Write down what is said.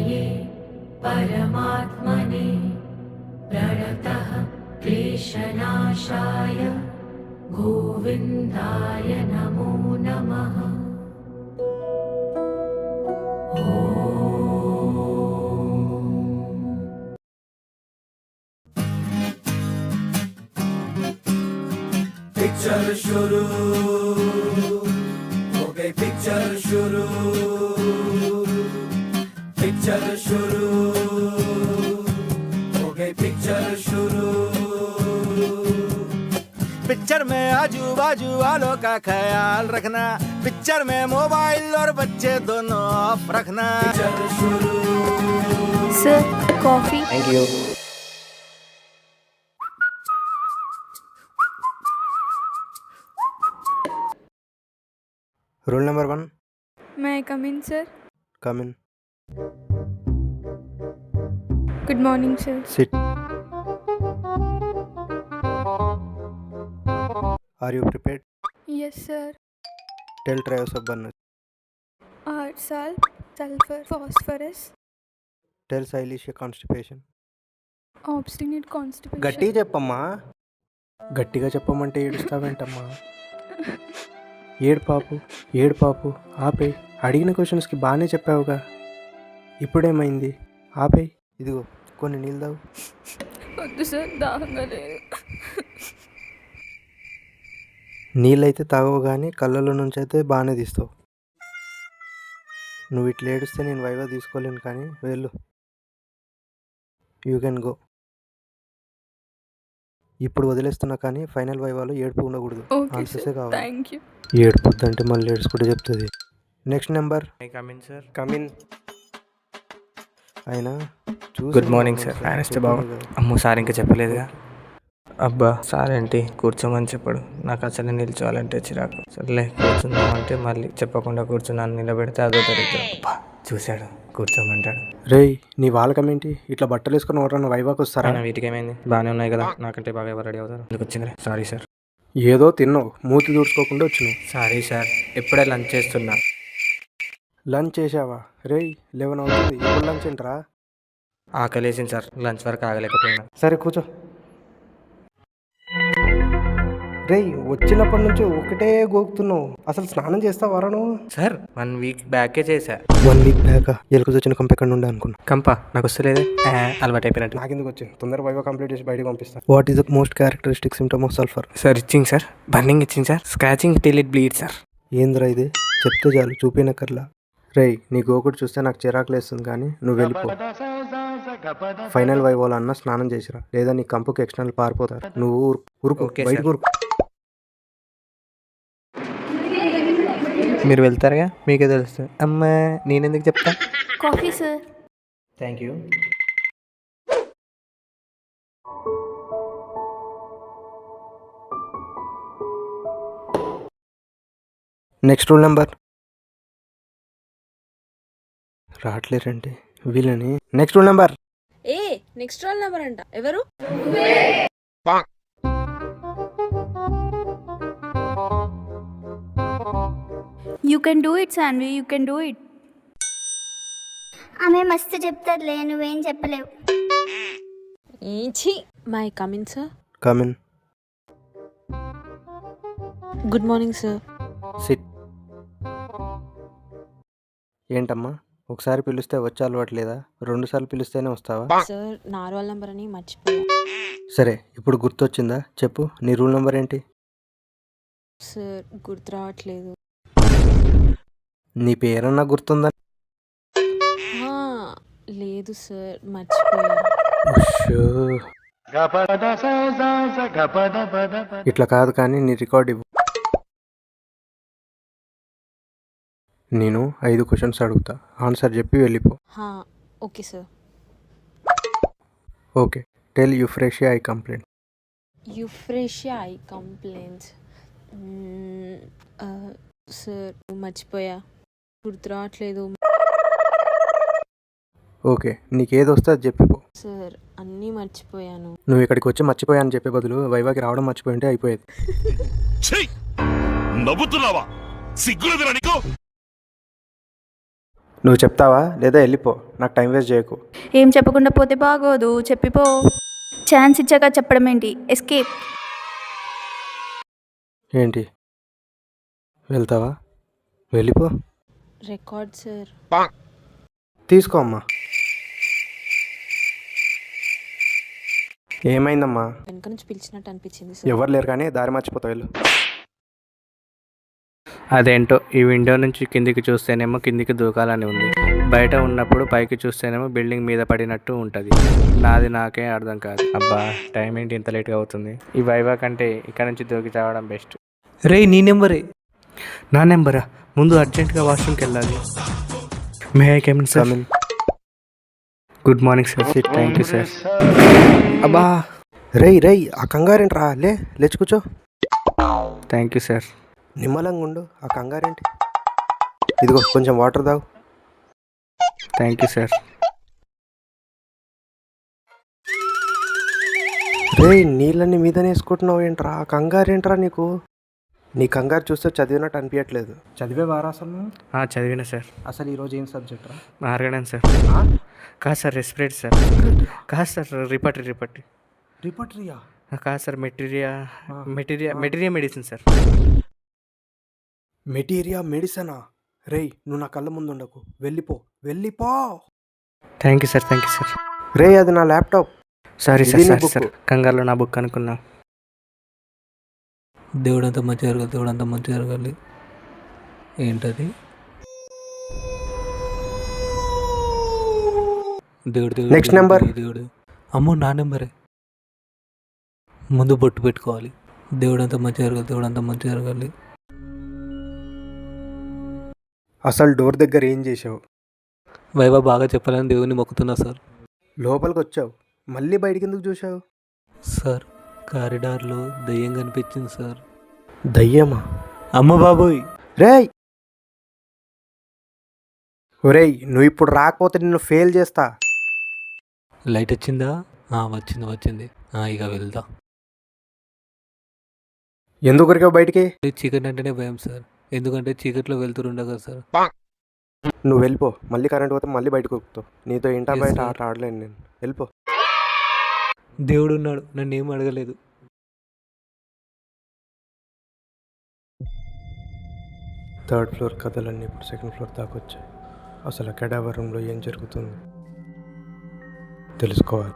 हरये परमात्मने प्रणतः क्लेशनाशाय गोविन्दाय नमो नमः। पिक्चर शुरू हो गई, पिक्चर शुरू, पिक्चर शुरू हो गई, पिक्चर शुरू। पिक्चर में आजू बाजू वालों का ख्याल रखना, पिक्चर में मोबाइल और बच्चे दोनों ऑफ रखना। पिक्चर शुरू। Sir coffee. Thank you. Roll number 1। May come in sir. Come in. Good morning sir. Sit. Are you prepared? Yes sir. Tell trials of burns. Are salt, sulphur, phosphorus. Tell silicea constipation. Obstinate constipation. గట్టిగా చెప్పమ్మా. గట్టిగా చెప్పమంటే ఏడుస్తావేంటమ్మా? ఏడు పాపు ఆపే. అడిగిన క్వశ్చన్స్కి బాగానే చెప్పావుగా, ఇప్పుడేమైంది? ఆపే. ఇదిగో కొన్ని నీళ్ళు తాగు. వద్దు సార్, దాహంగా లేదు. నీళ్ళైతే తాగవు కానీ కళ్ళలో నుంచి అయితే బాగానే తీస్తావు. నువ్వు ఇట్లా ఏడిస్తే నేను వైవా తీసుకోలేను, కానీ వెళ్ళు. You can go. ఇప్పుడు వదిలేస్తున్నా కానీ ఫైనల్ వైవాలో ఏడుపు ఉండకూడదు. ఆన్సర్సే కావాలి. Thank you. ఏడుపుద్దంటే మళ్ళీ ఏడుచుకుంటే చెప్తుంది. Next number. Come in sir. Come in. అయినా గుడ్ మార్నింగ్ సార్. ఫారెస్ట్ బాబు. అమ్మో సార్ ఇంకా చెప్పలేదుగా. అబ్బా సార్ ఏంటి కూర్చోమని చెప్పడు, నాకు అసలు నిల్చోవాలంటే చిరాకు. సర్లే కూర్చుందాం అంటే మళ్ళీ చెప్పకుండా కూర్చున్నాను, నిలబెడితే అదో దరిద్రం. అబ్బా చూశాడు, కూర్చోమంటాడు. రేయ్ నీ వాళ్ళకమేంటి ఇట్లా బట్టలు వేసుకొని ఎవరన్నా వైవాకి వస్తారా? వీటికి ఏమైంది, బాగానే ఉన్నాయి కదా, నాకంటే బాగా ఎవరు రెడీ అవుతారు. ఎందుకు వచ్చింది? Sorry sir. ఏదో తిన్నావు, మూతి దూడ్చుకోకుండా వచ్చినావు. సారీ సార్, ఇప్పుడే లంచ్ చేస్తున్నా. లంచ్ చేసావా? రేయ్ 11 అవుతుంది, ఇప్పుడు లంచ్ ఏంట్రా? ఆకలేసింది సార్, లంచ్ వరకు ఆగలేకపోయినా. సరే కూర్చో. రేయ్ వచ్చినప్పటి నుంచి ఒకటే గోకుతున్నావు, అసలు స్నానం చేస్తావారా నువ్వు? సార్ 1 వీక్ బ్యాకే చేశా. 1 వీక్ బ్యాక్ ఎలుకు వచ్చిన కంప ఎక్కడ ఉండే అనుకున్నా. కంప నాకు వస్తలేదే, అలవాటు అయిపోయినట్టు. నాకెందుకు వచ్చింది? తొందరగా వైవా కంప్లీట్ చేసి బయటకు పంపిస్తాను. What is the most characteristic symptom of sulphur? Sir itching sir, burning itching sir, scratching till it bleed sir. ఏంద్రా ఇది? చెప్తే చాలు, చూపినక్కర్లా. రేయ్ నీ గోకుడు చూస్తే నాకు చిరాకులు వేస్తుంది, కానీ నువ్వు వెళ్ళిపో. ఫైనల్ వైవాలో అన్న స్నానం చేసిరా, లేదా నీ కంపుకి ఎక్స్టర్నల్ పారిపోతారు. నువ్వు ఉరుకు, బయటకు ఉరుకు. మీరు వెళ్తారుగా, మీకే తెలుస్తుంది. అమ్మా నేనెందుకు చెప్తా. Coffee sir. Thank you. Next rule number. రావట్లేరంటే వీళ్ళని. Next rule number. Next roll number అంట. ఎవరు? You can do it Saanvi, you can do it. ఆమె మస్తు చెప్తారులే, నువ్వేం చెప్పలేవు. May come in sir. Come in. Good morning sir. Sit. ఏంటమ్మా ఒకసారి పిలిస్తే వచ్చే అలవాట్లేదా? 2 సార్లు పిలిస్తేనే వస్తావా? సార్ నా రోల్ నెంబర్ అని మర్చిపోయా. సరే ఇప్పుడు గుర్తొచ్చిందా? చెప్పు, నీ రూల్ నెంబర్ ఏంటి? సార్ గుర్తు రావట్లేదు. నీ పేరన్నా గుర్తుందా? లేదు సార్, మర్చిపోయా. ఇట్లా కాదు కానీ నీ రికార్డ్ ఇవ్వు. నేను 5 క్వశ్చన్స్ అడుగుతా, ఆన్సర్ చెప్పి వెళ్ళిపో. Okay sir. Okay. Tell euphrasia eye complaint. Euphrasia eye complaints. Sir మర్చిపోయా, గుర్తు రావట్లేదు. ఓకే, నీకేది వస్తే అది చెప్పిపో. సార్ అన్నీ మర్చిపోయాను. నువ్వు ఇక్కడికి వచ్చి మర్చిపోయాను చెప్పే బదులు వైవాకి రావడం మర్చిపోయి ఉంటే అయిపోయేది. నవ్వుతున్నావా? సిగ్గులేదురా నీకు? నువ్వు చెప్తావా లేదా వెళ్ళిపో, నాకు టైం వేస్ట్ చేయకు. ఏం చెప్పకుండా పోతే బాగోదు, చెప్పిపో. ఛాన్స్ ఇచ్చాక చెప్పడం ఏంటి? ఎస్కేప్. ఏంటి వెళ్తావా? వెళ్ళిపో. Record sir. తీసుకో అమ్మా. ఏమైందమ్మా? వెనక నుంచి పిలిచినట్టు అనిపించింది సార్. ఎవరు లేరు కానీ దారి మర్చిపోతావు, వెళ్ళు. అదేంటో ఈ విండో నుంచి కిందికి చూస్తేనేమో కిందికి దూకాలని ఉంది, బయట ఉన్నప్పుడు పైకి చూస్తేనేమో బిల్డింగ్ మీద పడినట్టు ఉంటుంది. నాది నాకే అర్థం కాదు. అబ్బా టైం ఏంటి ఇంత లేట్గా అవుతుంది? ఈ వైవా కంటే ఇక్కడ నుంచి దూకి చావడం బెస్ట్. రే నీ నెంబరే. నా నెంబరా? ముందు అర్జెంట్గా వాష్రూమ్కి వెళ్ళాలి. May I come in sir? Good morning sir. Thank you sir. అబ్బా రేయ్ ఆ కంగారేంట్రా, లేచి కూర్చో. Thank you sir. నిమ్మలంగా ఉండు, ఆ కంగారేంటి? ఇదిగో కొంచెం వాటర్ తాగు. Thank you sir. రేయ్ నీళ్ళని మీదనే వేసుకుంటున్నావు ఏంట్రా? ఆ కంగారేంట్రా నీకు? నీ కంగారు చూస్తే చదివినట్టు అనిపించట్లేదు. చదివేవారా అసలు? చదివిన సార్. అసలు ఈరోజు ఏం సబ్జెక్ట్ రా? Organise sir. కాదు సార్ రెస్పిరేట్ సార్. కాదు సార్ రిపర్టరీ. రిపర్టరీయా? కాదు sir materia medicine sir. Materia మెడిసినా? రేయ్ నువ్వు నా కళ్ళ ముందు ఉండకు, వెళ్ళిపో. Thank you sir. రేయ్ అది నా ల్యాప్టాప్. సారీ ఇది నీ సార్. book. సార్ కంగారులో నా బుక్ అనుకున్నా. దేవుడంతా మంచిగా జరగాలి. ఏంటది? దేవుడు Next number. దేవుడు. అమ్మో నా నెంబరే. ముందు బొట్టు పెట్టుకోవాలి. దేవుడంతా మంచిగా జరగాలి. అసలు డోర్ దగ్గర ఏం చేసావు? వైవా బాగా చెప్పాలని దేవుని మొక్కుతున్నా సార్. లోపలికి వచ్చావు, మళ్ళీ బయటికి ఎందుకు చూసావు? సార్ కారిడార్లో దయ్యం కనిపించింది సార్. దయ్యమా? అమ్మ బాబోయ్. ఒరేయ్ నువ్వు ఇప్పుడు రాకపోతే నిన్ను ఫెయిల్ చేస్తా. లైట్ వచ్చిందా? వచ్చింది. ఇక వెళ్దా. ఎందుకు ఉరికావు బయటికి? చీకటి అంటేనే భయం సార్, ఎందుకంటే చీకట్లో వెళ్తుండగా సార్. నువ్వు వెళ్ళిపో, మళ్ళీ కరెంట్ పోతే మళ్ళీ బయటకు వస్తావు. నీతో ఇంటా Yes, బయట sir. ఆట ఆడలేను నేను. వెళ్ళిపో. దేవుడు ఉన్నాడు, నన్ను ఏం అడగలేదు. థర్డ్ ఫ్లోర్ కథలన్నీ ఇప్పుడు సెకండ్ ఫ్లోర్ దాకా వచ్చాయి. అసలు కెడావర్ రూమ్లో ఏం జరుగుతుంది తెలుసుకోవాలి.